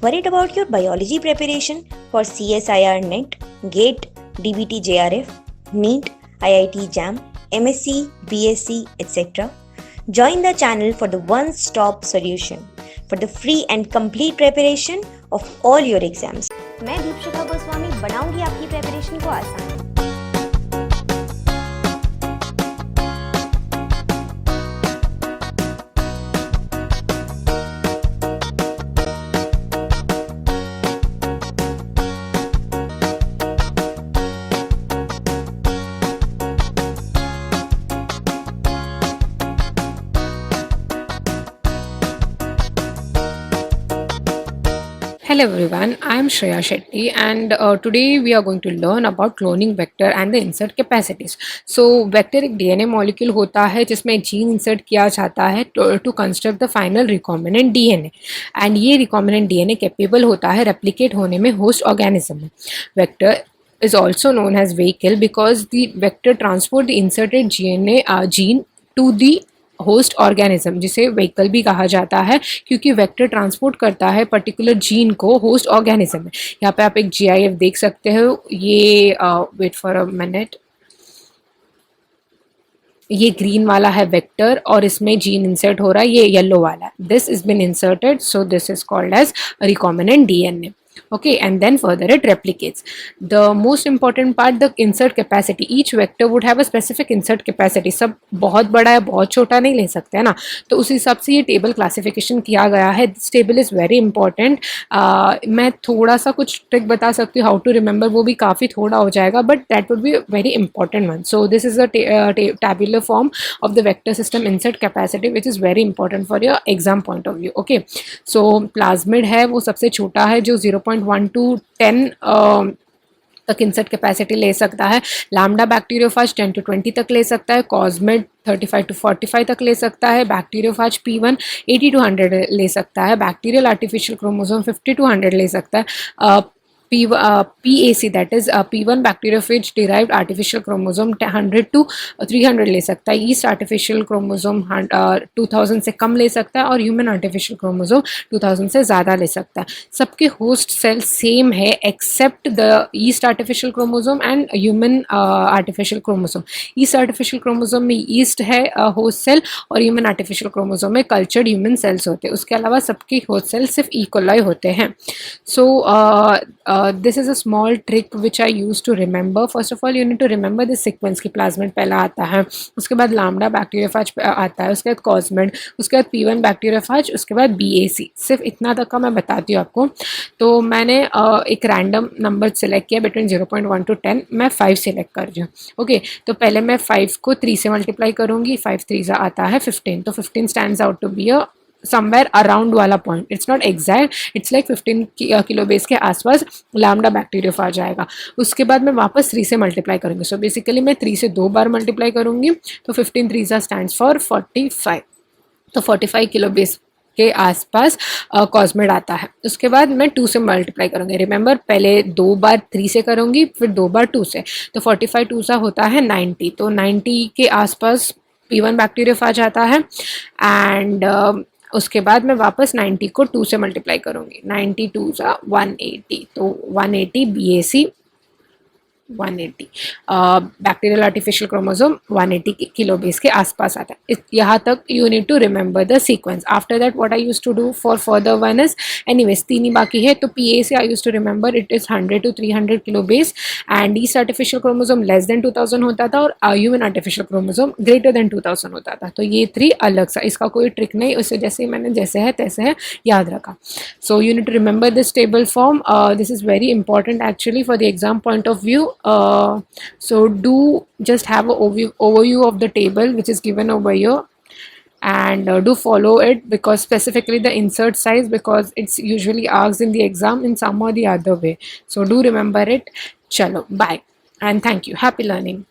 Worried about your biology preparation for CSIR NET, GATE, DBT JRF, NEET, IIT JAM, MSc, BSc, etc.? Join the channel for the one-stop solution for the free and complete preparation of all your exams. मैं दीपशिखा गोस्वामी बनाऊंगी आपकी preparation को आसान। Hello everyone, I am Shreya Shetty and today we are going to learn about cloning vector and the insert capacities. So vector एक DNA molecule होता है जिसमें gene insert किया जाता है to construct the final recombinant DNA and ये recombinant DNA capable होता है replicate होने में host organism में. Vector is also known as vehicle because the vector transport the inserted gene to the host organism, जिसे व्हीकल भी कहा जाता है क्योंकि वेक्टर ट्रांसपोर्ट करता है पर्टिकुलर जीन को होस्ट ऑर्गेनिज्म में। यहाँ पे आप एक GIF देख सकते हो, ये वेट फॉर अ मिनट, ये ग्रीन वाला है वेक्टर और इसमें जीन इंसर्ट हो रहा है, ये येलो वाला, this is been inserted, so this is called as recombinant DNA. Okay, and then further it replicates. The most important part, the insert capacity. Each vector would have a specific insert capacity. सब बहुत बड़ा है, बहुत छोटा नहीं ले सकते हैं ना, तो उस हिसाब से ये टेबल क्लासिफिकेशन किया गया है. This table is very important. मैं थोड़ा सा कुछ ट्रिक बता सकती हूँ हाउ टू रिमेंबर, वो भी काफ़ी थोड़ा हो जाएगा, but that would be very important one. So this is a tabular form of the vector system insert capacity which is very important for your exam point of view. Okay, so plasmid है वो सबसे छोटा है जो 0.1 to 10 तक insert capacity ले सकता है. लैम्डा बैक्टीरियोफाज 10 to 20 तक ले सकता है. कॉस्मिड 35 to 45 तक ले सकता है. बैक्टीरियोफाज P1 80 to 100 ले सकता है. बैक्टीरियल आर्टिफिशियल क्रोमोसोम 50 to 100 ले सकता है. PAC, that is P1 bacteriophage derived artificial chromosome 100 to 300 ले सकता है. ईस्ट आर्टिफिशियल क्रोमोसोम 2000 से कम ले सकता है और ह्यूमन आर्टिफिशियल क्रोमोसोम 2000 से ज़्यादा ले सकता है. सबके होस्ट सेल सेम है except the yeast artificial chromosome and human artificial chromosome. Yeast artificial chromosome में ईस्ट है होस्ट सेल और ह्यूमन आर्टिफिशियल क्रोमोसोम में कल्चर्ड ह्यूमन सेल्स होते हैं. उसके अलावा सबके होस्ट सेल सिर्फ इकोलाई होते हैं. सो this is a small trick which I use to remember. First of all, you need to remember the sequence की प्लाज्मिड पहला आता है, उसके बाद लैम्डा बैक्टीरियोफाज आता है, उसके बाद कॉस्मिड, उसके बाद P1 बैक्टीरियोफाज, उसके बाद BAC. सिर्फ इतना तक का मैं बताती हूँ आपको. तो मैंने एक रैंडम नंबर सेलेक्ट किया बिटवीन 0.1 to 10. मैं 5 सेलेक्ट कर रही हूँ. ओके, तो पहले मैं 5 को 3 से मल्टीप्लाई करूँगी. 5 3 आता है 15. तो 15 stands out to be a somewhere around वाला point. It's not exact, it's like 15 kilo base के आसपास लैम्डा बैक्टीरियोफा आ जाएगा. उसके बाद मैं वापस 3 से मल्टीप्लाई करूँगी. सो बेसिकली मैं 3 से 2 बार मल्टीप्लाई करूँगी. तो 15 3 स्टैंड्स फॉर 45. तो 45 किलो बेस के आसपास कॉस्मिड आता है. उसके बाद मैं 2 से मल्टीप्लाई करूँगी. रिमेंबर, पहले 2 बार 3 से करूँगी, फिर 2 बार 2 से. तो 45 2 सा होता है 90. तो 90 के आसपास P1 बैक्टीरियोफा जाता है एंड उसके बाद मैं वापस 90 को 2 से मल्टीप्लाई करूँगी. 90 2 सा 180. तो 180 BAC 180 bacterial artificial chromosome 180 kilo base के आसपास आता है. यहाँ तक you need to remember the sequence. After that what I use to do for further one is, anyways 3 ही बाकी है. तो PAC I use to remember it is 100 to 300 kilo base and yeast artificial chromosome less than 2000 होता था और human artificial chromosome greater than 2000 होता था. तो ये 3 अलग सा, इसका कोई ट्रिक नहीं, उससे जैसे मैंने जैसे है तैसे है याद रखा. So you need to remember this table form. This is very important actually for the exam point of view. So do just have an overview of the table which is given over here and do follow it, because specifically the insert size, because it's usually asked in the exam in some or the other way. So do remember it. Chalo, bye and thank you. Happy learning.